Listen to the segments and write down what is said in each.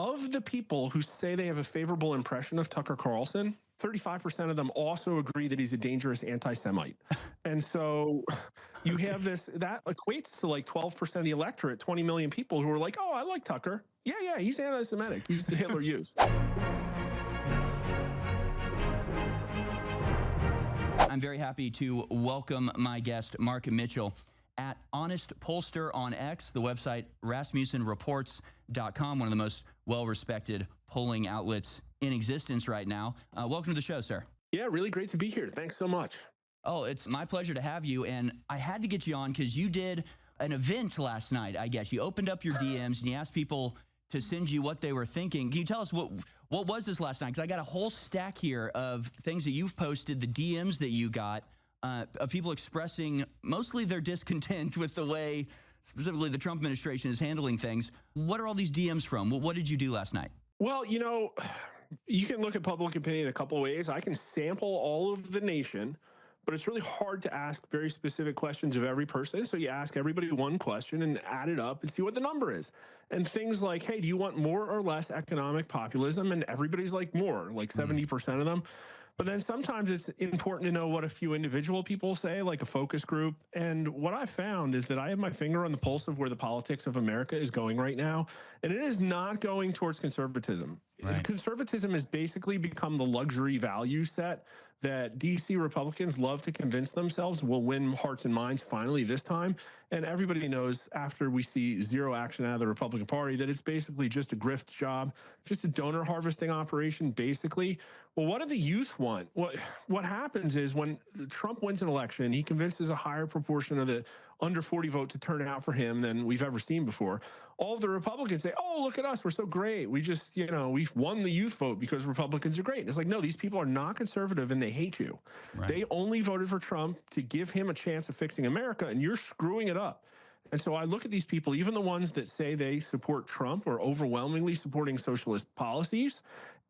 Of the people who say they have a favorable impression of Tucker Carlson, 35% of them also agree that he's a dangerous anti-Semite. And so you have this, that equates to like 12% of the electorate, 20 million people who are like, oh, I like Tucker. Yeah, he's anti-Semitic. He's the Hitler Youth. I'm very happy to welcome my guest, Mark Mitchell, at Honest Pollster on X, the website RasmussenReports.com, one of the most well-respected polling outlets in existence right now. Welcome to the show, sir. Yeah, really great to be here. Thanks so much. Oh, it's my pleasure to have you. And I had to get you on because you did an event last night, I guess. You opened up your DMs and you asked people to send you what they were thinking. Can you tell us what was this last night? Because I got a whole stack here of things that you've posted, the DMs that you got, of people expressing mostly their discontent with the way specifically the Trump administration is handling things. What are all these DMs from? What did you do last night? Well, you know, you can look at public opinion a couple of ways. I can sample all of the nation, but it's really hard to ask very specific questions of every person. So you ask everybody one question and add it up and see what the number is. And things like, hey, do you want more or less economic populism? And everybody's like more, like 70% of them. But then sometimes it's important to know what a few individual people say, like a focus group. And what I found is that I have my finger on the pulse of where the politics of America is going right now. And it is not going towards conservatism. Right. Conservatism has basically become the luxury value set that DC Republicans love to convince themselves will win hearts and minds finally this time. And everybody knows after we see zero action out of the Republican Party that it's basically just a grift job, just a donor harvesting operation, basically. Well, what do the youth want? What happens is when Trump wins an election, he convinces a higher proportion of the under 40 vote to turn out for him than we've ever seen before. All of the Republicans say, oh, look at us, we're so great. We just, we've won the youth vote because Republicans are great. And it's like, no, these people are not conservative and they hate you. Right. They only voted for Trump to give him a chance of fixing America, and you're screwing it up. And so I look at these people, even the ones that say they support Trump are overwhelmingly supporting socialist policies.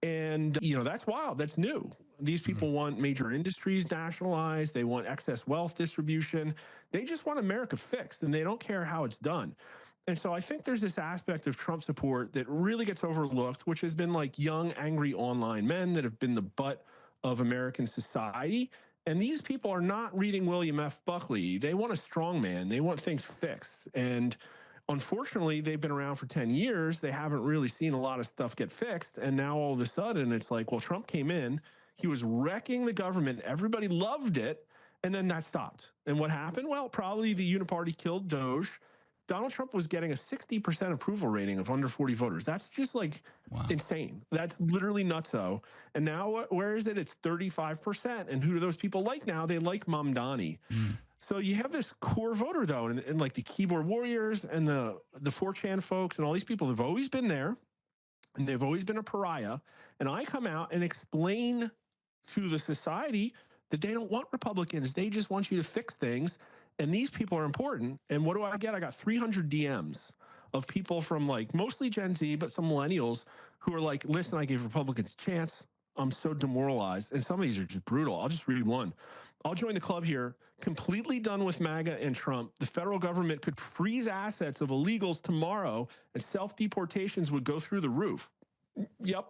And, that's wild. That's new. These people want major industries nationalized. They want excess wealth distribution. They just want America fixed, and they don't care how it's done. And so I think there's this aspect of Trump support that really gets overlooked, which has been like young, angry online men that have been the butt of American society. And these people are not reading William F. Buckley. They want a strong man. They want things fixed. And unfortunately, they've been around for 10 years. They haven't really seen a lot of stuff get fixed. And now all of a sudden it's like, well, Trump came in, he was wrecking the government. Everybody loved it. And then that stopped. And what happened? Well, probably the uniparty killed Doge. Donald Trump was getting a 60% approval rating of under 40 voters. That's just like insane. That's literally nutso. And now where is it? It's 35%. And who do those people like now? They like Mamdani. So you have this core voter, though, and like the keyboard warriors and the 4chan folks and all these people have always been there, and they've always been a pariah. And I come out and explain to the society that they don't want Republicans. They just want you to fix things. And these people are important. And what do I get? I got 300 DMs of people from like mostly Gen Z, but some millennials who are like, listen, I gave Republicans a chance. I'm so demoralized. And some of these are just brutal. I'll just read one. I'll join the club here. Completely done with MAGA and Trump. The federal government could freeze assets of illegals tomorrow and self-deportations would go through the roof. Yep.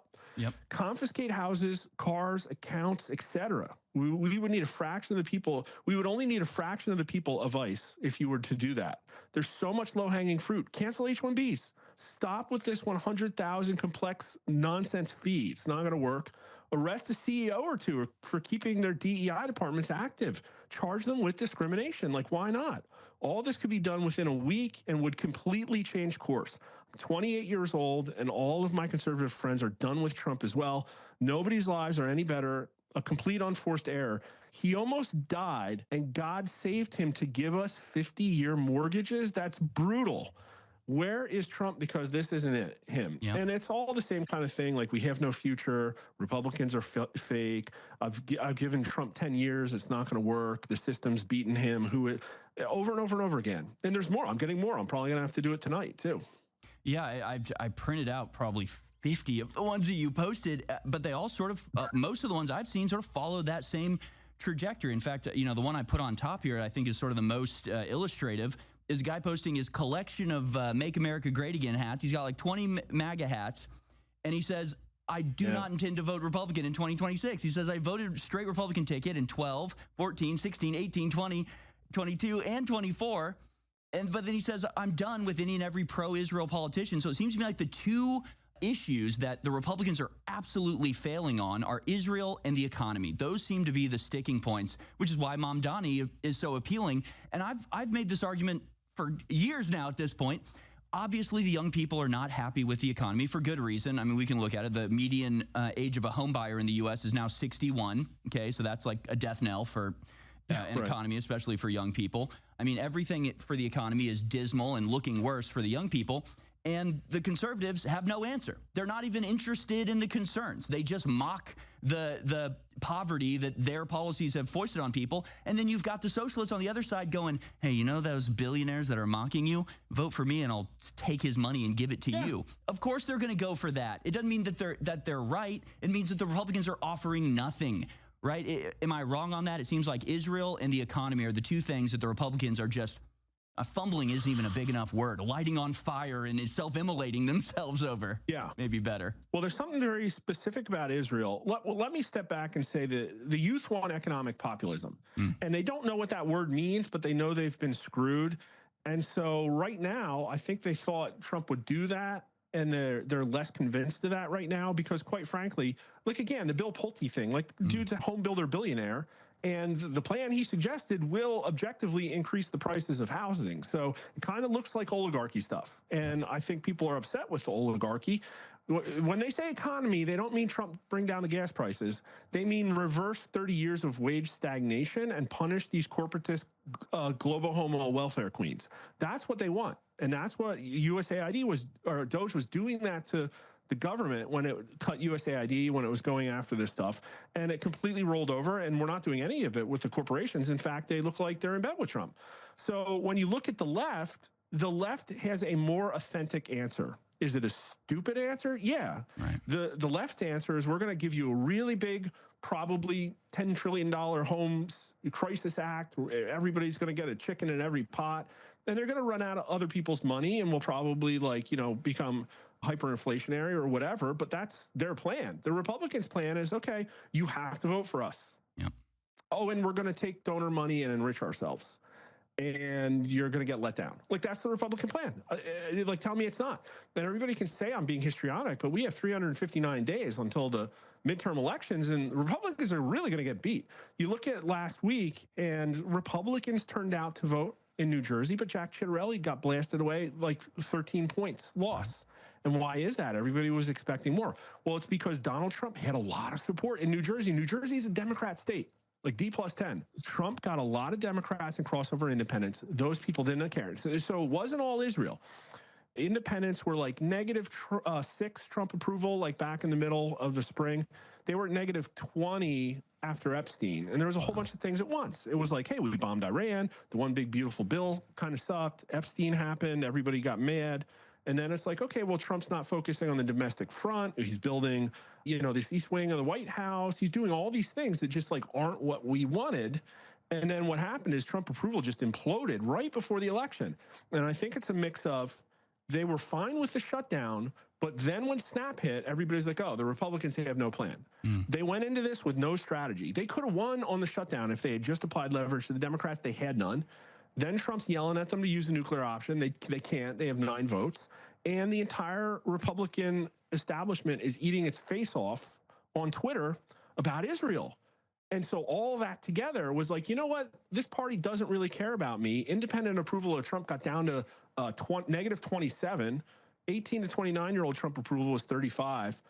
Confiscate houses, cars, accounts, etc. We would need a fraction of the people. We would only need a fraction of the people of ICE if you were to do that. There's so much low-hanging fruit. Cancel H-1Bs. Stop with this 100,000 complex nonsense fee. It's not going to work. Arrest a CEO or two for keeping their DEI departments active. Charge them with discrimination. Like, why not? All this could be done within a week and would completely change course. I'm 28 years old, and all of my conservative friends are done with Trump as well. Nobody's lives are any better. A complete unforced error. He almost died, and God saved him to give us 50-year mortgages. That's brutal. Where is Trump? Because this isn't him. Yep. And it's all the same kind of thing. Like, we have no future. Republicans are fake. I've given Trump 10 years. It's not going to work. The system's beaten him. Over and over and over again. And there's more. I'm getting more. I'm probably going to have to do it tonight, too. Yeah, I printed out probably 50 of the ones that you posted, but they all sort of, most of the ones I've seen sort of follow that same trajectory. In fact, the one I put on top here, I think is sort of the most illustrative, is a guy posting his collection of Make America Great Again hats. He's got like 20 MAGA hats, And he saes, I do not intend to vote Republican in 2026. He says, I voted straight Republican ticket in 12, 14, 16, 18, 20, 22, and 24. But then he says, I'm done with any and every pro-Israel politician. So it seems to me like the two issues that the Republicans are absolutely failing on are Israel and the economy. Those seem to be the sticking points, which is why Mamdani is so appealing. And I've made this argument for years now at this point. Obviously, the young people are not happy with the economy for good reason. I mean, we can look at it. The median age of a home buyer in the U.S. is now 61. Okay, so that's like a death knell for an economy, especially for young people. I mean, everything for the economy is dismal and looking worse for the young people. And the conservatives have no answer. They're not even interested in the concerns. They just mock the poverty that their policies have foisted on people. And then you've got the socialists on the other side going, hey, you know those billionaires that are mocking you? Vote for me and I'll take his money and give it to you. Of course they're going to go for that. It doesn't mean that they're right. It means that the Republicans are offering nothing. Right? Am I wrong on that? It seems like Israel and the economy are the two things that the Republicans are just fumbling isn't even a big enough word. Lighting on fire and self-immolating themselves over. Yeah. Maybe better. Well, there's something very specific about Israel. Let me step back and say that the youth want economic populism. And they don't know what that word means, but they know they've been screwed. And so right now, I think they thought Trump would do that. And they're less convinced of that right now because, quite frankly, like, again, the Bill Pulte thing, like, dude's a home builder billionaire. And the plan he suggested will objectively increase the prices of housing. So it kind of looks like oligarchy stuff. And I think people are upset with the oligarchy. When they say economy, they don't mean Trump bring down the gas prices. They mean reverse 30 years of wage stagnation and punish these corporatist global homo welfare queens. That's what they want. And that's what USAID was, or Doge was doing that to the government when it cut USAID, when it was going after this stuff, and it completely rolled over, and we're not doing any of it with the corporations. In fact, they look like they're in bed with Trump. So when you look at the left has a more authentic answer. Is it a stupid answer? Yeah. Right. The left's answer is we're going to give you a really big, probably $10 trillion homes crisis act. Everybody's going to get a chicken in every pot. And they're going to run out of other people's money and will probably, like, become hyperinflationary or whatever, but that's their plan. The Republicans' plan is, okay, you have to vote for us. Yep. Oh, and we're going to take donor money and enrich ourselves. And you're going to get let down. Like, that's the Republican plan. Like, tell me it's not. Then everybody can say I'm being histrionic, but we have 359 days until the midterm elections, and Republicans are really going to get beat. You look at last week, and Republicans turned out to vote in New Jersey, but Jack Ciattarelli got blasted away, like 13 points loss. And why is that? Everybody was expecting more. Well, it's because Donald Trump had a lot of support in New Jersey. New Jersey is a Democrat state, like D+10. Trump got a lot of Democrats and crossover independents. Those people didn't care. So it wasn't all Israel. Independents were like -6 Trump approval, like back in the middle of the spring. They were -20 after Epstein. And there was a whole bunch of things at once. It was like, hey, we bombed Iran. The one big beautiful bill kind of sucked. Epstein happened. Everybody got mad. And then it's like, okay, well, Trump's not focusing on the domestic front. He's building, this East Wing of the White House. He's doing all these things that just like aren't what we wanted. And then what happened is Trump approval just imploded right before the election. And I think it's a mix of they were fine with the shutdown, but then when snap hit, everybody's like, oh, the Republicans have no plan. They went into this with no strategy. They could have won on the shutdown if they had just applied leverage to the Democrats. They had none. Then Trump's yelling at them to use the nuclear option. They can't. They have 9 votes. And the entire Republican establishment is eating its face off on Twitter about Israel. And so all that together was like, you know what? This party doesn't really care about me. Independent approval of Trump got down to -27. 18 to 29-year-old Trump approval was 35.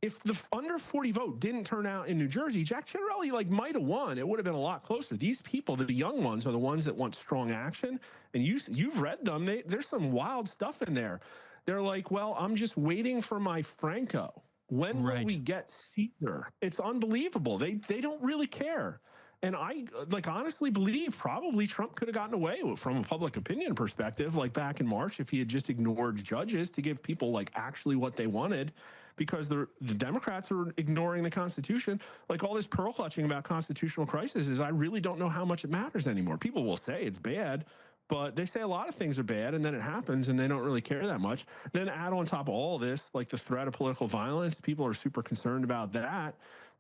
If the under 40 vote didn't turn out in New Jersey, Jack Ciattarelli might have won. It would have been a lot closer. These people, the young ones, are the ones that want strong action. And you've read them. There's some wild stuff in there. They're like, well, I'm just waiting for my Franco. When will we get Caesar? It's unbelievable. They don't really care. And I honestly believe probably Trump could have gotten away with, from a public opinion perspective, like back in March, if he had just ignored judges to give people actually what they wanted, because the Democrats are ignoring the Constitution. Like all this pearl clutching about constitutional crisis is, I really don't know how much it matters anymore. People will say it's bad, But they say a lot of things are bad, and then it happens, and they don't really care that much. Then add on top of all this, like the threat of political violence. People are super concerned about that,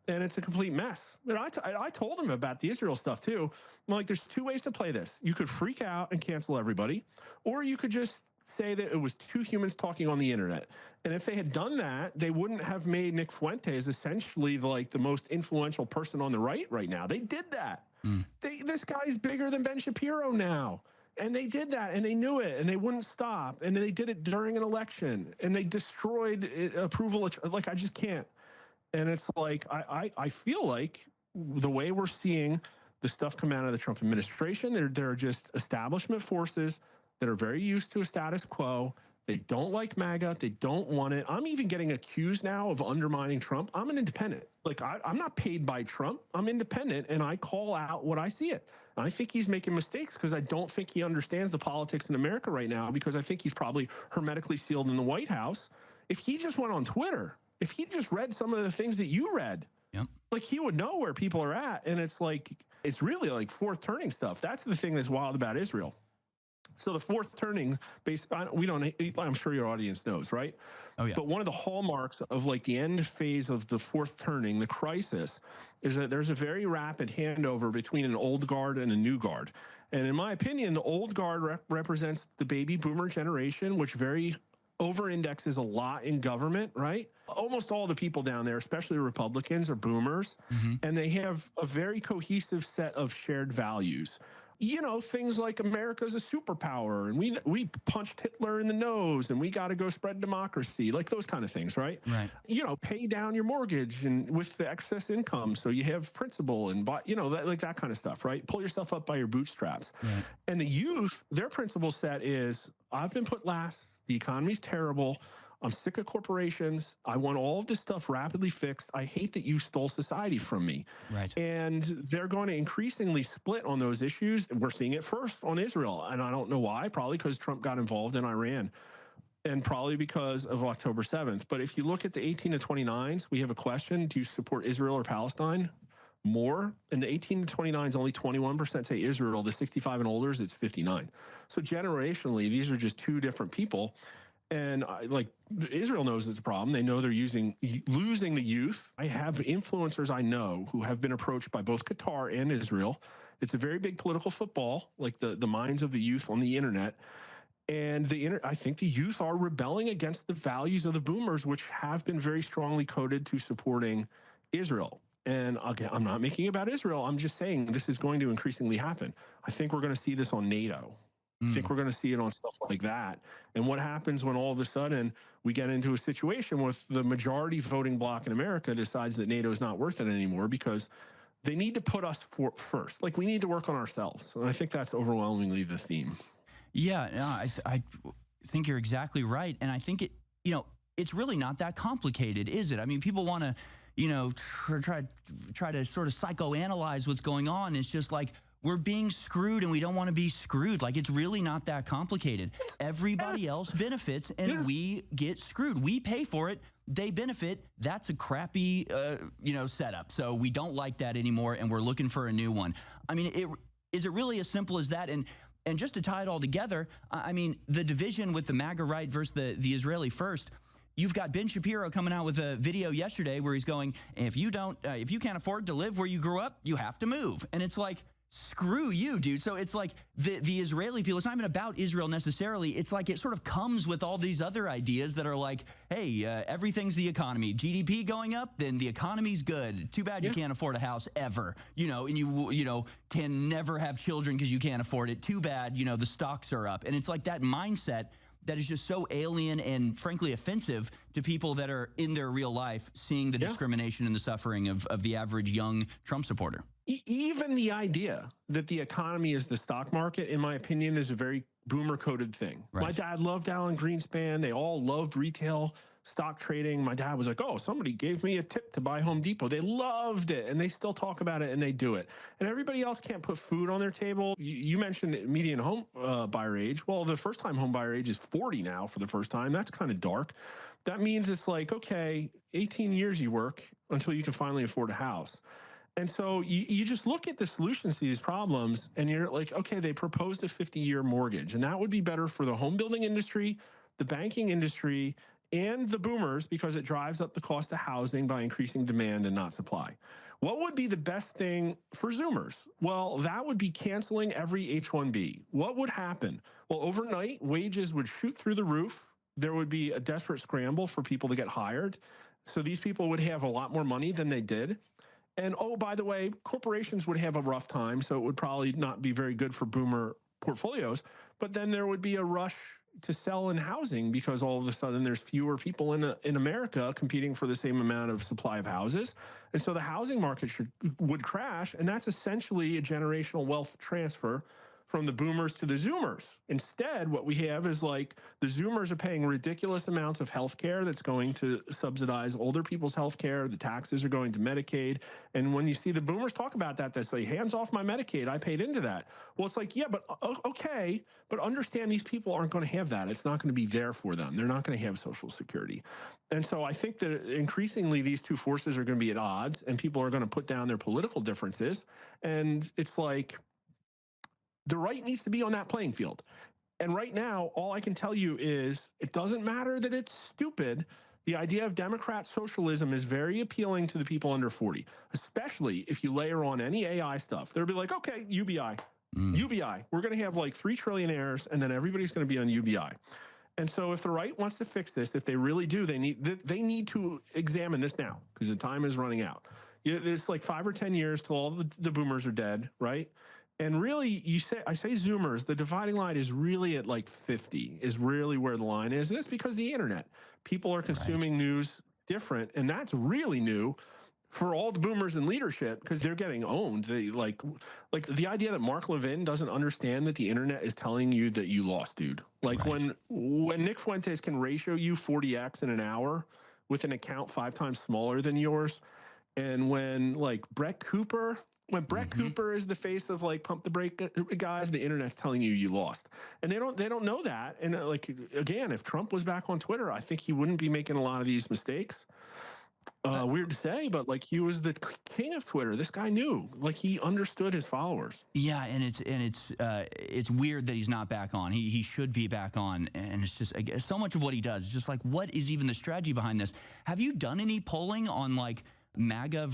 and it's a complete mess. And I told them about the Israel stuff too. I'm like, there's two ways to play this. You could freak out and cancel everybody, or you could just say that it was two humans talking on the internet. And if they had done that, they wouldn't have made Nick Fuentes essentially the most influential person on the right now. They did that. This guy's bigger than Ben Shapiro now. And they did that, and they knew it, and they wouldn't stop. And they did it during an election, and they destroyed approval. Like, I just can't. And it's like, I feel like the way we're seeing the stuff come out of the Trump administration, there are just establishment forces that are very used to a status quo. They don't like MAGA. They don't want it. I'm even getting accused now of undermining Trump. I'm an independent. Like, I'm not paid by Trump. I'm independent, and I call out what I see it. And I think he's making mistakes because I don't think he understands the politics in America right now, because I think he's probably hermetically sealed in the White House. If he just went on Twitter, if he just read some of the things that you read, like, he would know where people are at. And it's like, it's really like fourth turning stuff. That's the thing that's wild about Israel. So the fourth turning, I'm sure your audience knows, right? Oh, yeah. But one of the hallmarks of like the end phase of the fourth turning, the crisis, is that there's a very rapid handover between an old guard and a new guard. And in my opinion, the old guard represents the baby boomer generation, which very over-indexes a lot in government, right? Almost all the people down there, especially Republicans, are boomers, and they have a very cohesive set of shared values. You know, things like America's a superpower, and we punched Hitler in the nose, and we got to go spread democracy, like those kind of things, right? Right. You know, pay down your mortgage and with the excess income, so you have principal, and that kind of stuff, right? Pull yourself up by your bootstraps. Right. And the youth, their principle set is, I've been put last. The economy's terrible. I'm sick of corporations. I want all of this stuff rapidly fixed. I hate that you stole society from me. Right. And they're going to increasingly split on those issues. We're seeing it first on Israel. And I don't know why, probably because Trump got involved in Iran, and probably because of October 7th. But if you look at the 18 to 29s, we have a question: do you support Israel or Palestine more? And the 18 to 29s, only 21% say Israel. The 65 and olders, it's 59. So generationally, these are just two different people. And Israel knows it's a problem. They know they're losing the youth. I have influencers I know who have been approached by both Qatar and Israel. It's a very big political football, like the minds of the youth on the internet. And I think the youth are rebelling against the values of the boomers, which have been very strongly coded to supporting Israel. And again, I'm not making it about Israel. I'm just saying this is going to increasingly happen. I think we're going to see this on NATO. I think we're going to see it on stuff like that. And what happens when all of a sudden we get into a situation with the majority voting bloc in America decides that NATO is not worth it anymore, because they need to put us first. Like, we need to work on ourselves. And I think that's overwhelmingly the theme. Yeah, no, I think you're exactly right. And I think it's really not that complicated, is it? I mean, people want to, try to sort of psychoanalyze what's going on. It's just like, we're being screwed, and we don't want to be screwed. Like, it's really not that complicated. Everybody else benefits, and we get screwed. We pay for it. They benefit. That's a crappy, setup. So we don't like that anymore, and we're looking for a new one. I mean, is it really as simple as that? And just to tie it all together, I mean, the division with the MAGA right versus the Israeli first. You've got Ben Shapiro coming out with a video yesterday where he's going, if you can't afford to live where you grew up, you have to move. And it's like, screw you, dude. So it's like the Israeli people, it's not even about Israel necessarily. It's like it sort of comes with all these other ideas that are like, hey, everything's the economy. GDP going up, then the economy's good. Too bad you can't afford a house ever, and you can never have children because you can't afford it. Too bad, the stocks are up. And it's like that mindset that is just so alien and frankly offensive to people that are in their real life seeing the discrimination and the suffering of the average young Trump supporter. Even the idea that the economy is the stock market, in my opinion, is a very boomer-coded thing. Right. My dad loved Alan Greenspan. They all loved retail stock trading. My dad was like, oh, somebody gave me a tip to buy Home Depot. They loved it, and they still talk about it, and they do it. And everybody else can't put food on their table. You mentioned median home buyer age. Well, the first-time home buyer age is 40 now for the first time. That's kind of dark. That means it's like, okay, 18 years you work until you can finally afford a house. And so you just look at the solutions to these problems and you're like, okay, they proposed a 50-year mortgage, and that would be better for the home building industry, the banking industry, and the boomers because it drives up the cost of housing by increasing demand and not supply. What would be the best thing for Zoomers? Well, that would be canceling every H-1B. What would happen? Well, overnight, wages would shoot through the roof. There would be a desperate scramble for people to get hired. So these people would have a lot more money than they did. And oh, by the way, corporations would have a rough time, so it would probably not be very good for boomer portfolios. But then there would be a rush to sell in housing because all of a sudden there's fewer people in America competing for the same amount of supply of houses. And so the housing market would crash, and that's essentially a generational wealth transfer from the boomers to the Zoomers. Instead, what we have is like the Zoomers are paying ridiculous amounts of health care that's going to subsidize older people's health care. The taxes are going to Medicaid. And when you see the boomers talk about that, they say, hands off my Medicaid, I paid into that. Well, it's like, yeah, but okay, but understand these people aren't going to have that. It's not going to be there for them. They're not going to have Social Security. And so I think that increasingly these two forces are going to be at odds, and people are going to put down their political differences. And it's like, the right needs to be on that playing field. And right now, all I can tell you is it doesn't matter that it's stupid. The idea of Democrat socialism is very appealing to the people under 40, especially if you layer on any AI stuff. They'll be like, okay, UBI, UBI. We're going to have like 3 trillionaires, and then everybody's going to be on UBI. And so if the right wants to fix this, if they really do, they need to examine this now because the time is running out. There's like 5 or 10 years till all the boomers are dead, right? And really, I say Zoomers, the dividing line is really at like 50 is really where the line is. And it's because of the internet. People are consuming news different. And that's really new for all the boomers in leadership because they're getting owned. They like the idea that Mark Levin doesn't understand that the internet is telling you that you lost, dude. Like when Nick Fuentes can ratio you 40x in an hour with an account 5 times smaller than yours. And when like Brett Cooper is the face of like pump the brake guys, the internet's telling you lost, and they don't know that. And like again, if Trump was back on Twitter, I think he wouldn't be making a lot of these mistakes. Weird to say, but like he was the king of Twitter. This guy knew, like he understood his followers. Yeah, and it's weird that he's not back on. He should be back on, and it's just so much of what he does is just like, what is even the strategy behind this? Have you done any polling on like MAGA,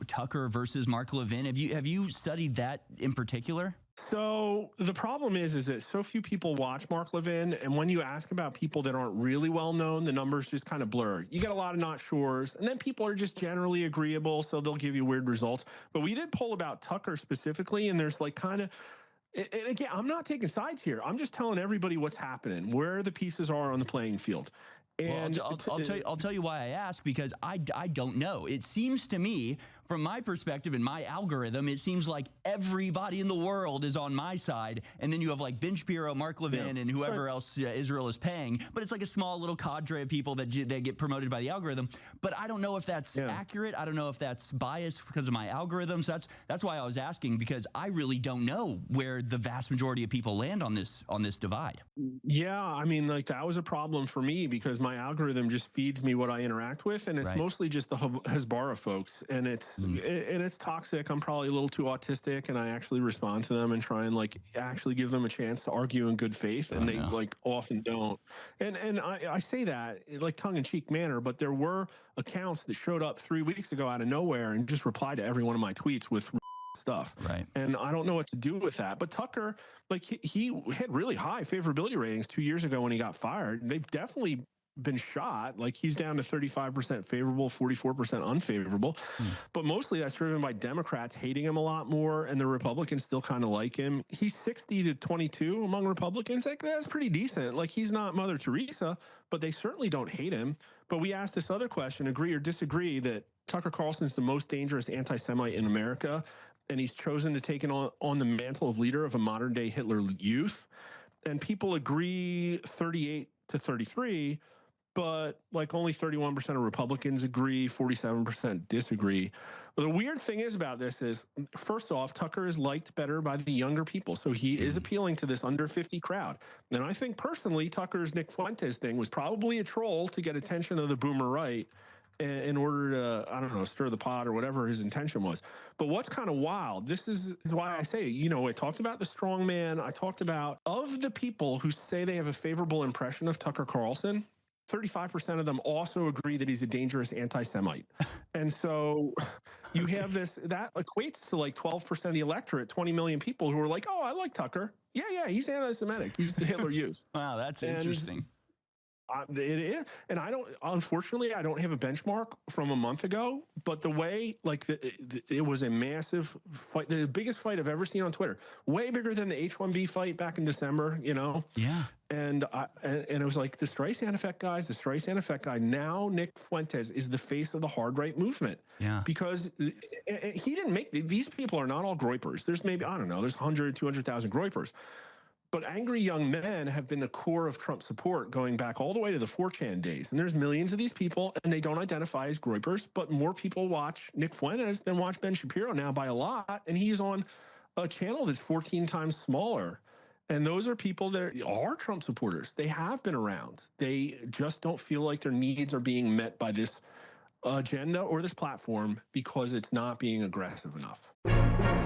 Tucker versus Mark Levin? Have you studied that in particular? So the problem is that so few people watch Mark Levin, and when you ask about people that aren't really well known, the numbers just kind of blur. You get a lot of not sures, and then people are just generally agreeable, so they'll give you weird results. But we did poll about Tucker specifically, and there's like kind of, and again, I'm not taking sides here. I'm just telling everybody what's happening, where the pieces are on the playing field. And well, I'll tell you why I ask, because I don't know. It seems to me, from my perspective and my algorithm, it seems like everybody in the world is on my side, and then you have like Ben Shapiro, Mark Levin, and whoever else Israel is paying. But it's like a small little cadre of people that get promoted by the algorithm. But I don't know if that's accurate. I don't know if that's biased because of my algorithms. That's why I was asking, because I really don't know where the vast majority of people land on this divide. Yeah, I mean, like that was a problem for me because my algorithm just feeds me what I interact with, and it's mostly just the Hezbollah folks, and it's toxic. I'm probably a little too autistic, and I actually respond to them and try and like actually give them a chance to argue in good faith, and they like often don't. And I say that in like tongue-in-cheek manner, but there were accounts that showed up 3 weeks ago out of nowhere and just replied to every one of my tweets with stuff. And I don't know what to do with that. But Tucker, like he had really high favorability ratings 2 years ago when he got fired. They've definitely been shot. Like he's down to 35% favorable, 44% unfavorable. But mostly that's driven by Democrats hating him a lot more, and the Republicans still kind of like him. He's 60 to 22 among Republicans. Like that's pretty decent. Like he's not Mother Teresa, but they certainly don't hate him. But we asked this other question, agree or disagree that Tucker Carlson's the most dangerous anti-Semite in America, and he's chosen to take on the mantle of leader of a modern day Hitler youth. And people agree 38 to 33, but like only 31% of Republicans agree, 47% disagree. But the weird thing is about this is, first off, Tucker is liked better by the younger people. So he is appealing to this under 50 crowd. And I think personally, Tucker's Nick Fuentes thing was probably a troll to get attention of the boomer right. in order to, I don't know, stir the pot or whatever his intention was. But what's kind of wild, this is why I say, I talked about the strong man. I talked about, of the people who say they have a favorable impression of Tucker Carlson, 35% of them also agree that he's a dangerous anti-Semite. And so you have this, that equates to like 12% of the electorate, 20 million people who are like, oh, I like Tucker. Yeah, he's anti-Semitic. He's the Hitler Youth. Wow, that's interesting. It is, and unfortunately, I don't have a benchmark from a month ago. But the way, it was a massive fight, the biggest fight I've ever seen on Twitter, way bigger than the H-1B fight back in December. Yeah. And it was like the Streisand effect guys, the Streisand effect guy. Now Nick Fuentes is the face of the hard right movement. Yeah. Because he didn't make these people are not all groypers. There's maybe, I don't know, there's 100, 200,000 groypers. But angry young men have been the core of Trump support going back all the way to the 4chan days. And there's millions of these people, and they don't identify as groypers, but more people watch Nick Fuentes than watch Ben Shapiro now by a lot. And he's on a channel that's 14 times smaller. And those are people that are Trump supporters. They have been around. They just don't feel like their needs are being met by this agenda or this platform because it's not being aggressive enough.